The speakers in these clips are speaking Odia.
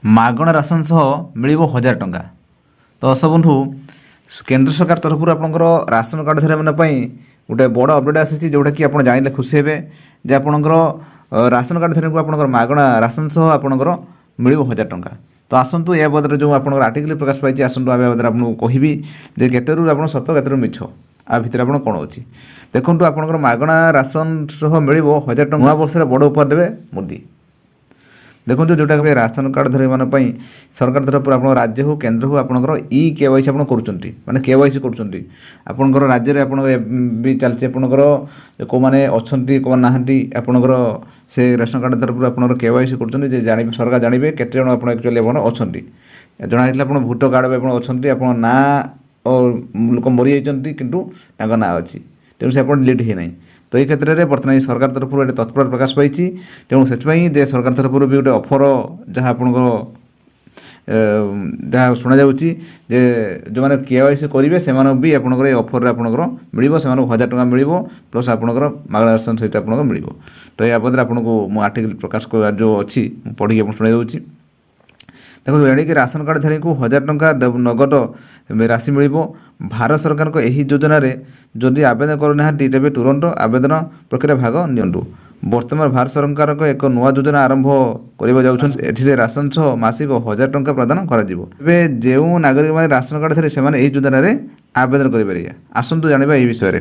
ମାଗଣା ରାସନ ସହ ମିଳିବ 1000 ଟଙ୍କା। ତ ଦର୍ଶକ ବନ୍ଧୁ, କେନ୍ଦ୍ର ସରକାର ତରଫରୁ ଆପଣଙ୍କର ରାସନ କାର୍ଡ଼ଧାରୀମାନଙ୍କ ପାଇଁ ଗୋଟେ ବଡ଼ ଅପଡ଼େଟ୍ ଆସିଛି, ଯେଉଁଟାକି ଆପଣ ଜାଣିଲେ ଖୁସି ହେବେ ଯେ ଆପଣଙ୍କର ରାସନ କାର୍ଡ଼ଧାରୀଙ୍କୁ ଆପଣଙ୍କର ମାଗଣା ରାସନ ସହ ଆପଣଙ୍କର ମିଳିବ 1000 ଟଙ୍କା। ତ ଆସନ୍ତୁ ଏହା ବାବଦରେ ଯେଉଁ ଆପଣଙ୍କର ଆର୍ଟିକଲ ପ୍ରକାଶ ପାଇଛି, ଆସନ୍ତୁ ଏହା ବାବଦରେ ଆପଣଙ୍କୁ କହିବି ଯେ କେତେରୁ ଆପଣ ସତ କେତେରୁ ମିଛ, ଆ ଭିତରେ ଆପଣ କ'ଣ ଅଛି। ଦେଖନ୍ତୁ, ଆପଣଙ୍କର ମାଗଣା ରାସନ ସହ ମିଳିବ 1000 ଟଙ୍କା। ନୂଆ ବର୍ଷରେ ବଡ଼ ଉପହାର ଦେବେ ମୋଦି। ଦେଖନ୍ତୁ, ଯେଉଁଟା ଏବେ ରାସନ କାର୍ଡ଼ଧାରୀମାନଙ୍କ ପାଇଁ ସରକାର ତରଫରୁ ଆପଣଙ୍କ ରାଜ୍ୟ ହେଉ କେନ୍ଦ୍ର ହେଉ ଆପଣଙ୍କର KYC ଆପଣ କରୁଛନ୍ତି, ମାନେ KYC କରୁଛନ୍ତି। ଆପଣଙ୍କର ରାଜ୍ୟରେ ଆପଣଙ୍କ ବି ଚାଲିଛି, ଆପଣଙ୍କର କେଉଁମାନେ ଅଛନ୍ତି କେଉଁମାନେ ନାହାନ୍ତି, ଆପଣଙ୍କର ସେ ରାସନ କାର୍ଡ଼ ତରଫରୁ ଆପଣଙ୍କର KYC କରୁଛନ୍ତି ଯେ ଜାଣିବେ, ସରକାର ଜାଣିବେ କେତେ ଜଣ ଆପଣ ଆକ୍ଚୁଆଲି ଆପଣ ଅଛନ୍ତି। ଜଣାଯାଇଥିଲା ଆପଣ ଭୋଟର କାର୍ଡ଼ ବି ଆପଣ ଅଛନ୍ତି, ଆପଣଙ୍କ ନାଁ ଓ ଲୋକ ମରିଯାଇଛନ୍ତି କିନ୍ତୁ ତାଙ୍କ ନାଁ ଅଛି, ତେଣୁ ସେ ଆପଣ ଡିଲିଟ୍ ହେଇନାହିଁ। ତ ଏହି କ୍ଷେତ୍ରରେ ବର୍ତ୍ତମାନ ସରକାର ତରଫରୁ ଏଠି ତତ୍ପରତା ପ୍ରକାଶ ପାଇଛି। ତେଣୁ ସେଥିପାଇଁ ଯେ ସରକାର ତରଫରୁ ବି ଗୋଟେ ଅଫର ଯାହା ଆପଣଙ୍କର ଯାହା ଶୁଣାଯାଉଛି ଯେ ଯେଉଁମାନେ KYC କରିବେ ସେମାନଙ୍କୁ ବି ଆପଣଙ୍କର এই ଅଫରରେ ଆପଣଙ୍କର ମିଳିବ, ସେମାନଙ୍କୁ 1000 ଟଙ୍କା ମିଳିବ, ପ୍ଲସ୍ ଆପଣଙ୍କର ମାଗଣା ରାସନ ସହିତ ଆପଣଙ୍କର ମିଳିବ। ତ ଏହା ବାବଦରେ ଆପଣଙ୍କୁ ମୁଁ ଆର୍ଟିକଲ ପ୍ରକାଶ ଯେଉଁ ଅଛି ମୁଁ ପଢ଼ିକି ଆପଣ ଶୁଣାଇ ଦେଉଛି। ଦେଖନ୍ତୁ, ଏଣିକି ରାସନ କାର୍ଡ଼ଧାରୀଙ୍କୁ 1000 ଟଙ୍କା ନଗଦ ରାଶି ମିଳିବ। ଭାରତ ସରକାରଙ୍କ ଏହି ଯୋଜନାରେ ଯଦି ଆବେଦନ କରୁନାହାନ୍ତି ତେବେ ତୁରନ୍ତ ଆବେଦନ ପ୍ରକ୍ରିୟା ଭାଗ ନିଅନ୍ତୁ। ବର୍ତ୍ତମାନ ଭାରତ ସରକାରଙ୍କ ଏକ ନୂଆ ଯୋଜନା ଆରମ୍ଭ କରିବାକୁ ଯାଉଛନ୍ତି। ଏଥିରେ ରାସନ ସହ ମାସିକ 1000 ଟଙ୍କା ପ୍ରଦାନ କରାଯିବ। ଏବେ ଯେଉଁ ନାଗରିକମାନେ ରାସନ କାର୍ଡ଼ଧାରୀ ସେମାନେ ଏହି ଯୋଜନାରେ ଆବେଦନ କରିପାରିବେ। ଆସନ୍ତୁ ଜାଣିବା ଏହି ବିଷୟରେ।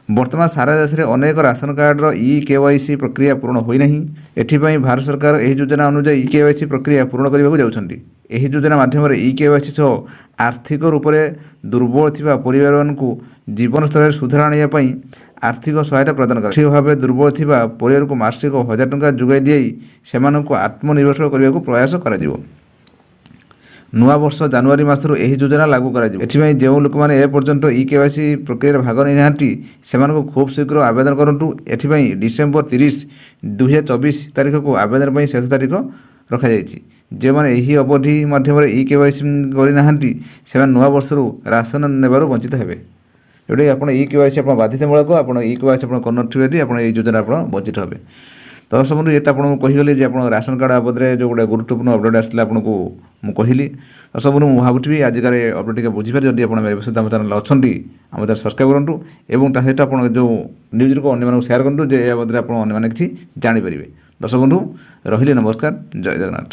ବର୍ତ୍ତମାନ ସାରା ଦେଶରେ ଅନେକ ରାସନ କାର୍ଡ଼ର KYC ପ୍ରକ୍ରିୟା ପୂରଣ ହୋଇନାହିଁ। ଏଥିପାଇଁ ଭାରତ ସରକାର ଏହି ଯୋଜନା ଅନୁଯାୟୀ KYC ପ୍ରକ୍ରିୟା ପୂରଣ କରିବାକୁ ଯାଉଛନ୍ତି। ଏହି ଯୋଜନା ମାଧ୍ୟମରେ KYC ସହ ଆର୍ଥିକ ରୂପରେ ଦୁର୍ବଳ ଥିବା ପରିବାରମାନଙ୍କୁ ଜୀବନ ସ୍ତରରେ ସୁଧାର ଆଣିବା ପାଇଁ ଆର୍ଥିକ ସହାୟତା ପ୍ରଦାନ କରାଯିବ। ଆର୍ଥିକ ଭାବେ ଦୁର୍ବଳ ଥିବା ପରିବାରକୁ ମାସିକ 1000 ଟଙ୍କା ଯୋଗାଇ ଦେଇ ସେମାନଙ୍କୁ ଆତ୍ମନିର୍ଭରଶୀଳ କରିବାକୁ ପ୍ରୟାସ କରାଯିବ। ନୂଆ ବର୍ଷ ଜାନୁଆରୀ ମାସରୁ ଏହି ଯୋଜନା ଲାଗୁ କରାଯିବ। ଏଥିପାଇଁ ଯେଉଁ ଲୋକମାନେ ଏପର୍ଯ୍ୟନ୍ତ KYC ପ୍ରକ୍ରିୟାରେ ଭାଗ ନେଇନାହାନ୍ତି ସେମାନଙ୍କୁ ଖୁବ୍ ଶୀଘ୍ର ଆବେଦନ କରନ୍ତୁ। ଏଥିପାଇଁ ଡିସେମ୍ବର 30, 2024 ତାରିଖକୁ ଆବେଦନ ପାଇଁ ଶେଷ ତାରିଖ ରଖାଯାଇଛି। ଯେଉଁମାନେ ଏହି ଅବଧି ମଧ୍ୟରେ KYC କରିନାହାନ୍ତି ସେମାନେ ନୂଆ ବର୍ଷରୁ ରାସନ ନେବାରୁ ବଞ୍ଚିତ ହେବେ। ଯେଉଁଟାକି ଆପଣ KYC ଆପଣ ବାଧ୍ୟତାମୂଳକ, ଆପଣ KYC ଆପଣ କରିନଥିବେ ଯଦି ଆପଣ ଏହି ଯୋଜନା ଆପଣ ବଞ୍ଚିତ ହେବେ। ତ ଦର୍ଶକ ବନ୍ଧୁ, ଏତେ ଆପଣଙ୍କୁ କହିଗଲି ଯେ ଆପଣ ରାସନ କାର୍ଡ଼ ବାବଦରେ ଯେଉଁ ଗୋଟେ ଗୁରୁତ୍ୱପୂର୍ଣ୍ଣ ଅପଡ଼େଟ୍ ଆସିଥିଲା ଆପଣଙ୍କୁ ମୁଁ କହିଲି। ଦର୍ଶକ ବନ୍ଧୁ, ମୁଁ ଭାବୁଥିବି ଆଜିକାର ଅପଡ଼େଟ୍ ଟିକେ ବୁଝିପାରେ। ଯଦି ଆପଣ ଏବେ ସୁଦ୍ଧା ଆମ ଚ୍ୟାନେଲ୍ ଅଛନ୍ତି ଆମ ଚ୍ୟାନେଲ୍ ସବସ୍କ୍ରାଇବ୍ କରନ୍ତୁ ଏବଂ ତା ସହିତ ଆପଣ ଯେଉଁ ନ୍ୟୁଜ୍କୁ ଅନ୍ୟମାନଙ୍କୁ ସେୟାର କରନ୍ତୁ ଯେ ଏହା ବାବଦରେ ଆପଣ ଅନ୍ୟମାନେ କିଛି ଜାଣିପାରିବେ। ଦର୍ଶକ ବନ୍ଧୁ, ରହିଲି, ନମସ୍କାର, ଜୟ ଜଗନ୍ନାଥ।